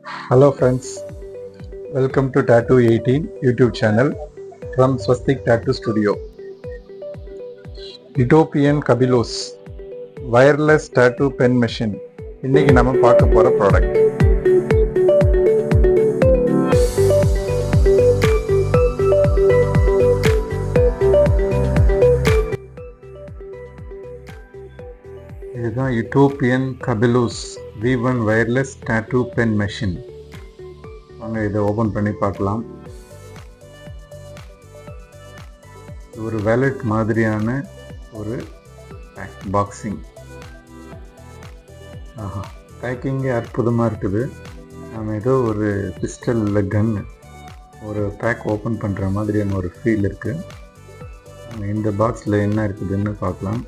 Hello friends, welcome to Tattoo 18 YouTube channel from Swastik Tattoo Studio. Ethiopian Kabilos wireless tattoo pen machine. இன்னைக்கு நம்ம பார்க்க போற product. இதுதான் Ethiopian Kabilos V1 wireless tattoo pen machine. வாங்க இதை open பண்ணி பார்க்கலாம். ஒரு வேலட் மாதிரியான ஒரு பாக்ஸிங். பேக்கிங்கே அற்புதமாக இருக்குது. நம்ம ஏதோ ஒரு பிஸ்டல் இல்லை கன்னு ஒரு பேக் ஓப்பன் பண்ணுற மாதிரியான ஒரு ஃபீல் இருக்குது. இந்த பாக்ஸில் என்ன இருக்குதுன்னு பார்க்கலாம்.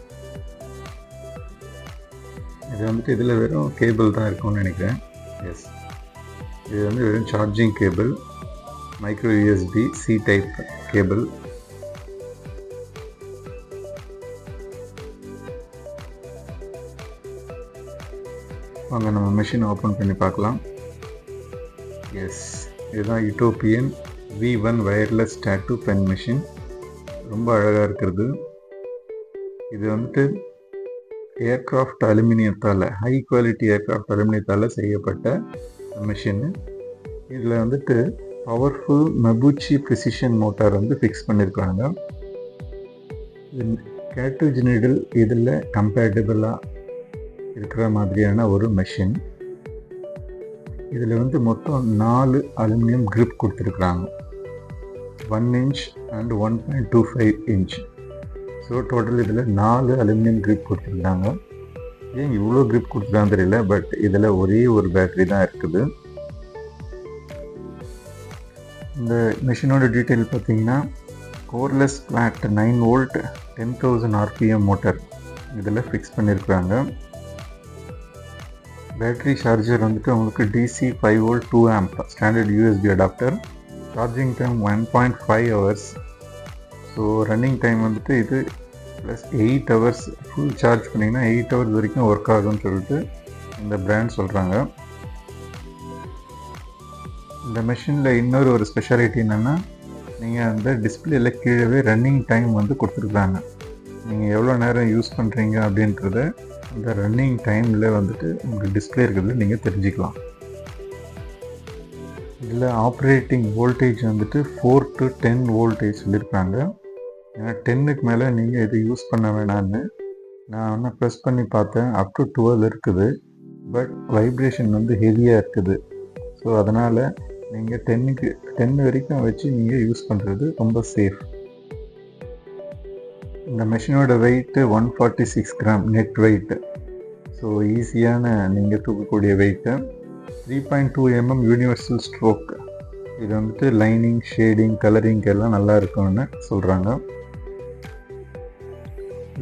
இது வந்துட்டு இதில் வெறும் கேபிள் தான் இருக்கும்னு நினைக்கிறேன். எஸ், இது வந்து வெறும் charging cable, micro USB C type cable. வாங்க நம்ம மிஷின் ஓப்பன் பண்ணி பார்க்கலாம். எஸ், இதுதான் Utopian V1 wireless tattoo pen machine. ரொம்ப அழகாக இருக்கிறது. இது வந்துட்டு ஏர்க்ராஃப்ட் அலுமினியத்தால், ஹை குவாலிட்டி ஏர்க்ராஃப்ட் அலுமினியத்தால் செய்யப்பட்ட மிஷின். இதில் வந்துட்டு பவர்ஃபுல் மபுச்சி ப்ரிசிஷன் மோட்டார் வந்து ஃபிக்ஸ் பண்ணியிருக்காங்க. கேட்ரிட்ஜ் நீடில் இதில் கம்பேட்டபிளாக இருக்கிற மாதிரியான ஒரு மெஷின். இதில் வந்து மொத்தம் 4 அலுமினியம் கிரிப் கொடுத்துருக்குறாங்க. 1 inch and 1.25 inch. So total இதில் 4 அலுமினியம் கிரிப் கொடுத்துருக்காங்க. ஏன் இவ்வளோ கிரிப் கொடுத்துருக்கான்னு தெரியல, பட் இதில் ஒரே ஒரு பேட்டரி தான் இருக்குது. இந்த மிஷினோட டீட்டெயில் பார்த்தீங்கன்னா கோர்லெஸ் ஃப்ளாட் 9 volt 10,000 RPM மோட்டர் இதில் ஃபிக்ஸ் பண்ணியிருக்கிறாங்க. பேட்டரி சார்ஜர் வந்துட்டு உங்களுக்கு DC 5 volt 2 amp standard USB adapter. Charging time 1.5 hours. So running time வந்துட்டு இது ப்ளஸ் 8 hours. ஃபுல் சார்ஜ் பண்ணிங்கன்னா 8 hours வரைக்கும் ஒர்க் ஆகும்னு சொல்லிட்டு இந்த பிராண்ட் சொல்கிறாங்க. இந்த மெஷினில் இன்னொரு ஒரு ஸ்பெஷாலிட்டி என்னென்னா, நீங்கள் அந்த டிஸ்பிளேயில் கீழே ரன்னிங் டைம் வந்து கொடுத்துருக்குறாங்க. நீங்கள் எவ்வளோ நேரம் யூஸ் பண்ணுறீங்க அப்படின்றத அந்த ரன்னிங் டைமில் வந்துட்டு உங்களுக்கு டிஸ்பிளே இருக்கிறது நீங்கள் தெரிஞ்சுக்கலாம். இதில் ஆப்ரேட்டிங் வோல்டேஜ் வந்துட்டு 4 to 10 voltage சொல்லியிருக்காங்க. ஏன்னா 10க்கு மேலே நீங்கள் இது யூஸ் பண்ண வேணான்னு நான் ஒன்று ப்ரெஸ் பண்ணி பார்த்தேன். அப் டு 12 இருக்குது, பட் வைப்ரேஷன் வந்து ஹெவியாக இருக்குது. ஸோ அதனால் நீங்கள் 10 வரைக்கும் வச்சு நீங்கள் யூஸ் பண்ணுறது ரொம்ப சேஃப். இந்த மெஷினோட weight 146 gram net weight. So ஈஸியான நீங்கள் தூக்கக்கூடிய வெயிட்டு. 3.2 mm universal stroke. இது வந்துட்டு லைனிங், ஷேடிங், கலரிங் எல்லாம் நல்லா இருக்கும்னு சொல்கிறாங்க.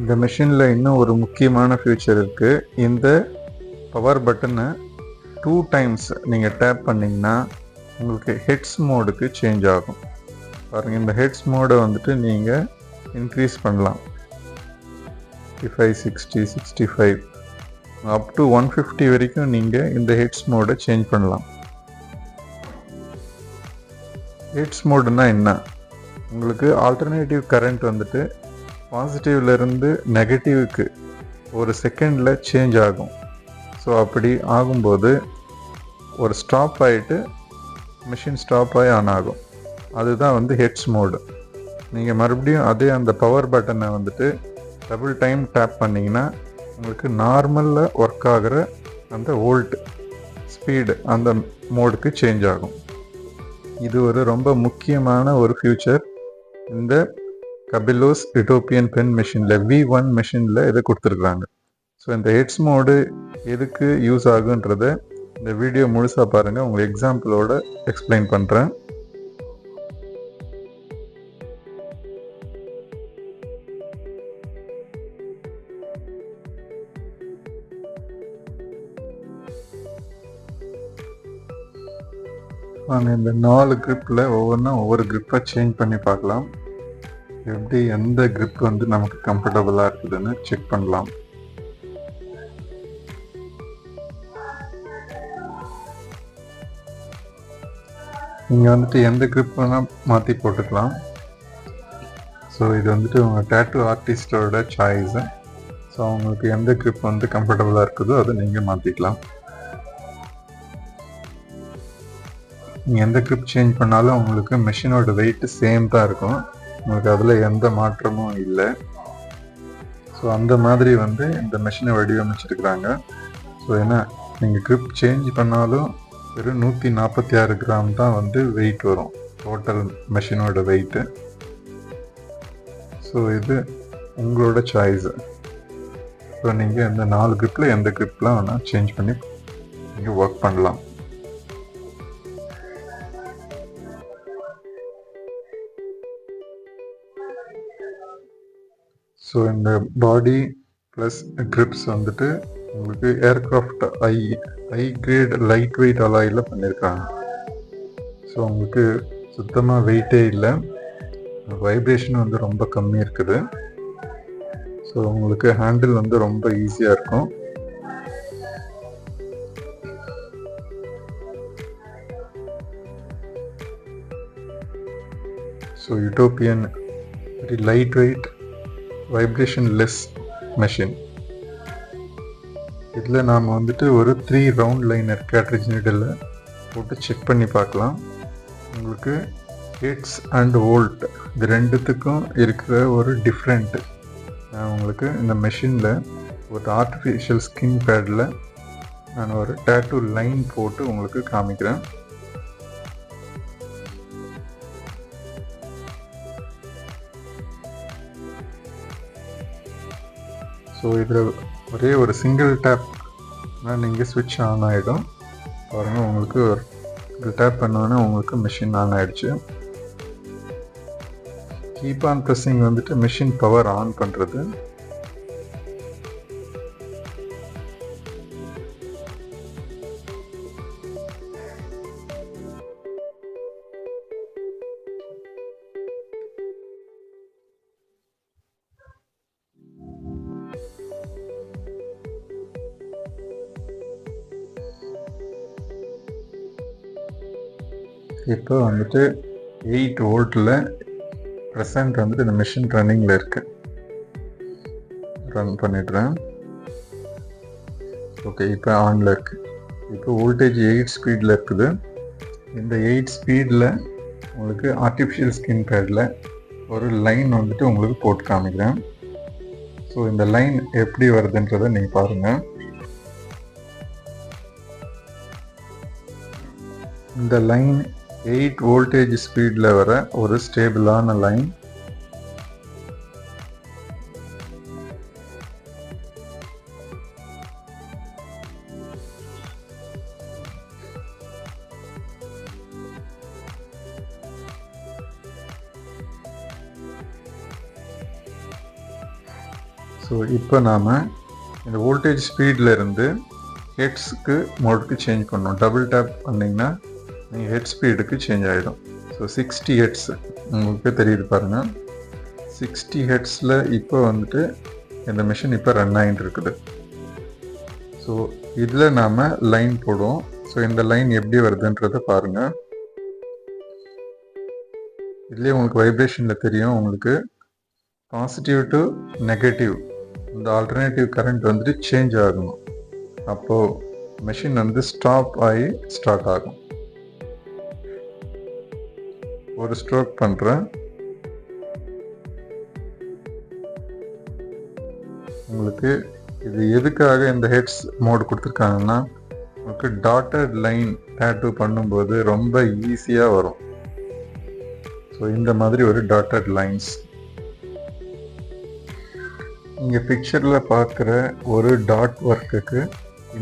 இந்த மெஷினில் இன்னும் ஒரு முக்கியமான ஃபியூச்சர் இருக்குது. இந்த பவர் பட்டனை 2 times நீங்கள் டேப் பண்ணிங்கன்னா உங்களுக்கு ஹெட்ஸ் மோடுக்கு சேஞ்ச் ஆகும். பாருங்கள், இந்த ஹெட்ஸ் மோடை வந்துட்டு நீங்கள் இன்க்ரீஸ் பண்ணலாம். 55, 60, 65 அப் டு 150 வரைக்கும் நீங்கள் இந்த ஹெட்ஸ் மோடை சேஞ்ச் பண்ணலாம். ஹெட்ஸ் மோடுனா என்ன? உங்களுக்கு ஆல்டர்னேட்டிவ் கரண்ட் வந்துட்டு பாசிட்டிவ்லேருந்து நெகட்டிவ்க்கு ஒரு செகண்டில் சேஞ்ச் ஆகும். ஸோ அப்படி ஆகும்போது ஒரு ஸ்டாப் ஆகிட்டு மிஷின் ஸ்டாப் ஆகி ஆன் ஆகும். அதுதான் வந்து ஹெட்ஸ் மோடு. நீங்கள் மறுபடியும் அதே அந்த பவர் பட்டனை வந்துட்டு டபுள் டைம் டேப் பண்ணிங்கன்னா உங்களுக்கு நார்மலில் ஒர்க் ஆகிற அந்த வோல்ட் ஸ்பீடு அந்த மோடுக்கு சேஞ்ச் ஆகும். இது ஒரு ரொம்ப முக்கியமான ஒரு ஃபியூச்சர் இந்த கபிலோஸ் யூட்டோப்பியன் பென் மெஷினில், V1 மெஷினில் இதை கொடுத்துருக்குறாங்க. ஸோ இந்த ஹெட்ஸ் மோடு எதுக்கு யூஸ் ஆகுன்றத இந்த வீடியோ முழுசாக பாருங்கள். உங்களுக்கு எக்ஸாம்பிளோட எக்ஸ்பிளைன் பண்ணுறேன். நாங்கள் இந்த 4 கிரிப்பில் ஒவ்வொரு கிரிப்பை சேஞ்ச் பண்ணி பார்க்கலாம். எப்படி எந்த கிரிப் வந்து நமக்கு கம்ஃபர்டபுளாக இருக்குதுன்னு செக் பண்ணலாம். நீங்கள் வந்துட்டு எந்த grip வேணால் மாற்றி போட்டுக்கலாம். ஸோ இது வந்துட்டு உங்கள் டேட்டூ ஆர்டிஸ்டோட சாய்ஸு. ஸோ அவங்களுக்கு எந்த grip வந்து கம்ஃபர்டபுளாக இருக்குதோ அதை நீங்கள் மாற்றிக்கலாம். நீங்கள் எந்த grip சேஞ்ச் பண்ணாலும் உங்களுக்கு மெஷினோட வெயிட் சேம் தான் இருக்கும். உங்களுக்கு அதில் எந்த மாற்றமும் இல்லை. ஸோ அந்த மாதிரி வந்து இந்த மெஷினை வடிவமைச்சிருக்கிறாங்க. ஸோ ஏன்னா நீங்கள் grip சேஞ்ச் பண்ணாலும் வெறும் 146 கிராம் தான் வந்து வெயிட் வரும், டோட்டல் மெஷினோட வெயிட்டு. ஸோ இது உங்களோட சாய்ஸு. ஸோ நீங்கள் இந்த 4 gripல எந்த gripலாம் வேணால் சேஞ்ச் பண்ணி நீங்கள் ஒர்க் பண்ணலாம். ஸோ இந்த பாடி ப்ளஸ் கிரிப்ஸ் வந்துட்டு உங்களுக்கு ஏர்க்ராஃப்ட் ஐ கிரேட் லைட் வெயிட் அலாயில் பண்ணியிருக்காங்க. ஸோ உங்களுக்கு சுத்தமாக வெயிட்டே இல்லை, வைப்ரேஷன் வந்து ரொம்ப கம்மி இருக்குது. ஸோ உங்களுக்கு ஹேண்டில் வந்து ரொம்ப ஈஸியாக இருக்கும். So utopian very light weight vibration less machine. இதில் நாம் வந்துட்டு ஒரு 3 ரவுண்ட் லைனர் கேட்ரிட்ஜ் நீடில் போட்டு செக் பண்ணி பார்க்கலாம். உங்களுக்கு ஹெட்ஸ் அண்ட் வோல்ட் இது ரெண்டுத்துக்கும் இருக்கிற ஒரு டிஃப்ரெண்ட்டு நான் உங்களுக்கு இந்த மெஷினில் ஒரு ஆர்டிஃபிஷியல் ஸ்கின் பேடில் நான் ஒரு டேட்டூ லைன் போட்டு உங்களுக்கு காமிக்கிறேன். ஸோ இதில் ஒரே ஒரு சிங்கிள் டேப் நீங்கள் ஸ்விட்ச் ஆன் ஆகிடும். பாருங்கள், உங்களுக்கு ஒரு டேப் பண்ணோன்னே உங்களுக்கு மிஷின் ஆன் ஆகிடுச்சு. கீப் ஆன் ப்ரெஸ்ஸிங் வந்துட்டு மிஷின் பவர் ஆன் பண்ணுறது. இப்போ வந்துட்டு 8 வோல்ட்டில் ப்ரெசண்ட் வந்துட்டு இந்த மிஷின் ரன்னிங்கில் இருக்குது. ரன் பண்ணிடுறேன். ஓகே, இப்போ ஆனில் இருக்குது. இப்போ வோல்டேஜ் 8 ஸ்பீடில் இருக்குது. இந்த 8 ஸ்பீடில் உங்களுக்கு ஆர்டிஃபிஷியல் ஸ்கின் பேடில் ஒரு லைன் வந்துட்டு உங்களுக்கு போட்டு காமிக்கிறேன். ஸோ இந்த லைன் எப்படி வருதுன்றதை நீங்கள் பாருங்கள். இந்த லைன் 8 வோல்டேஜ் ஸ்பீடில் வர ஒரு ஸ்டேபிளான லைன். ஸோ இப்போ நாம் இந்த வோல்டேஜ் ஸ்பீடில் இருந்து ஹெட்ஸுக்கு மோடுக்கு சேஞ்ச் பண்ணோம். டபுள் டேப் பண்ணிங்கன்னா நீங்கள் ஹெட் ஸ்பீடுக்கு சேஞ்ச் ஆகிடும். ஸோ 60 ஹெட்ஸ் உங்களுக்கு தெரியுது பாருங்கள். 60 ஹெட்ஸில் இப்போ வந்துட்டு இந்த மிஷின் இப்போ ரன் ஆகிட்டு இருக்குது. ஸோ இதில் நாம் லைன் போடுவோம். ஸோ இந்த லைன் எப்படி வருதுன்றதை பாருங்கள். இதுலேயே உங்களுக்கு வைப்ரேஷனில் தெரியும். உங்களுக்கு பாசிட்டிவ் டு நெகட்டிவ் இந்த ஆல்டர்னேட்டிவ் கரண்ட் வந்துட்டு சேஞ்ச் ஆகணும். அப்போது மிஷின் வந்து ஸ்டாப் ஆகி ஸ்டார்ட் ஆகும். ஒரு ஸ்ட்ரோக் பண்ணுறேன். உங்களுக்கு இது எதுக்காக இந்த ஹெட்ஸ் மோட் கொடுத்துருக்காங்கன்னா, உங்களுக்கு டாட்டட் லைன் டேட்டூ பண்ணும்போது ரொம்ப ஈஸியாக வரும். ஸோ இந்த மாதிரி ஒரு டாட்டட் லைன்ஸ் நீங்கள் பிக்சரில் பார்க்குற ஒரு டாட் ஒர்க்குக்கு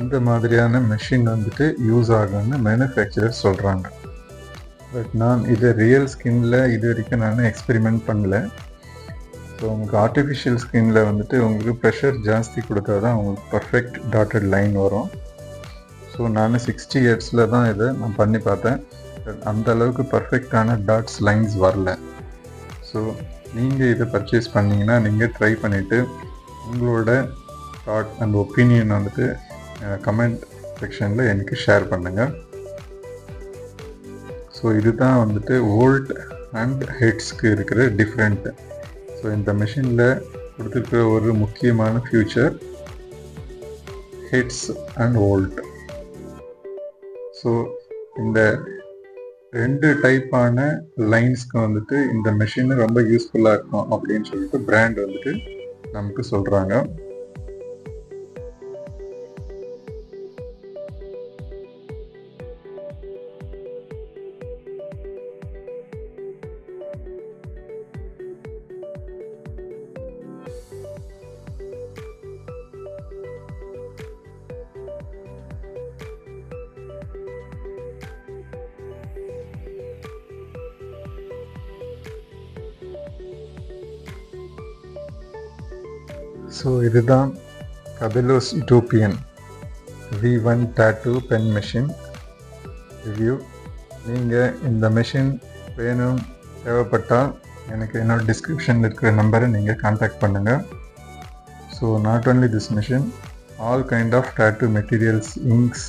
இந்த மாதிரியான மெஷின் வந்துட்டு யூஸ் ஆகும்னு மேனுஃபேக்சரர் சொல்கிறாங்க. பட் நான் இதை ரியல் ஸ்கின்னில் இது வரைக்கும் நான் எக்ஸ்பெரிமெண்ட் பண்ணல. ஸோ உங்களுக்கு ஆர்டிஃபிஷியல் ஸ்கின்னில் வந்துட்டு உங்களுக்கு ப்ரெஷர் ஜாஸ்தி கொடுத்தா தான் உங்களுக்கு பர்ஃபெக்ட் டாட்டட் லைன் வரும். ஸோ நான் 60 ஹெர்ட்ஸில் தான் இதை நான் பண்ணி பார்த்தேன். அந்த அளவுக்கு பர்ஃபெக்டான டாட்ஸ் லைன்ஸ் வரல. ஸோ நீங்கள் இதை பர்ச்சேஸ் பண்ணிங்கன்னா நீங்கள் ட்ரை பண்ணிவிட்டு உங்களோட தாட் அண்ட் ஒப்பீனியன் வந்துட்டு கமெண்ட் செக்ஷனில் எனக்கு ஷேர் பண்ணுங்கள். ஸோ இதுதான் வந்துட்டு வோல்ட் அண்ட் ஹெட்ஸ்க்கு இருக்கிற டிஃப்ரெண்ட்டு. ஸோ இந்த மிஷினில் கொடுத்துருக்கிற ஒரு முக்கியமான feature heads and volt. So இந்த 2 டைப்பான லைன்ஸ்க்கு வந்துட்டு இந்த மிஷின் ரொம்ப யூஸ்ஃபுல்லாக இருக்கும் அப்படின்னு சொல்லிட்டு பிராண்ட் வந்துட்டு நமக்கு சொல்கிறாங்க. ஸோ இதுதான் கபிலோஸ் Utopian V1 Tattoo pen machine review. நீங்கள் இந்த மிஷின் வேணும் தேவைப்பட்டால் எனக்கு என்னோட டிஸ்கிரிப்ஷனில் இருக்கிற நம்பரை நீங்கள் கான்டாக்ட் பண்ணுங்கள். So not only this machine, all kind of tattoo materials, inks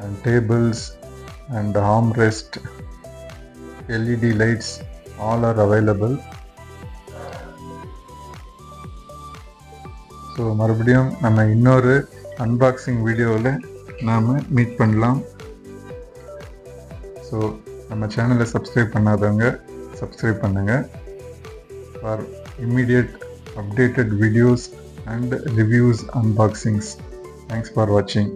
and tables and arm rest, LED lights all are available. So மறுபடியும் நம்ம இன்னொரு அன்பாக்சிங் வீடியோவில் நாம் மீட் பண்ணலாம். ஸோ நம்ம சேனலை சப்ஸ்கிரைப் பண்ணாதவங்க சப்ஸ்கிரைப் பண்ணுங்கள் for immediate updated videos and reviews, unboxings. Thanks for வாட்சிங்.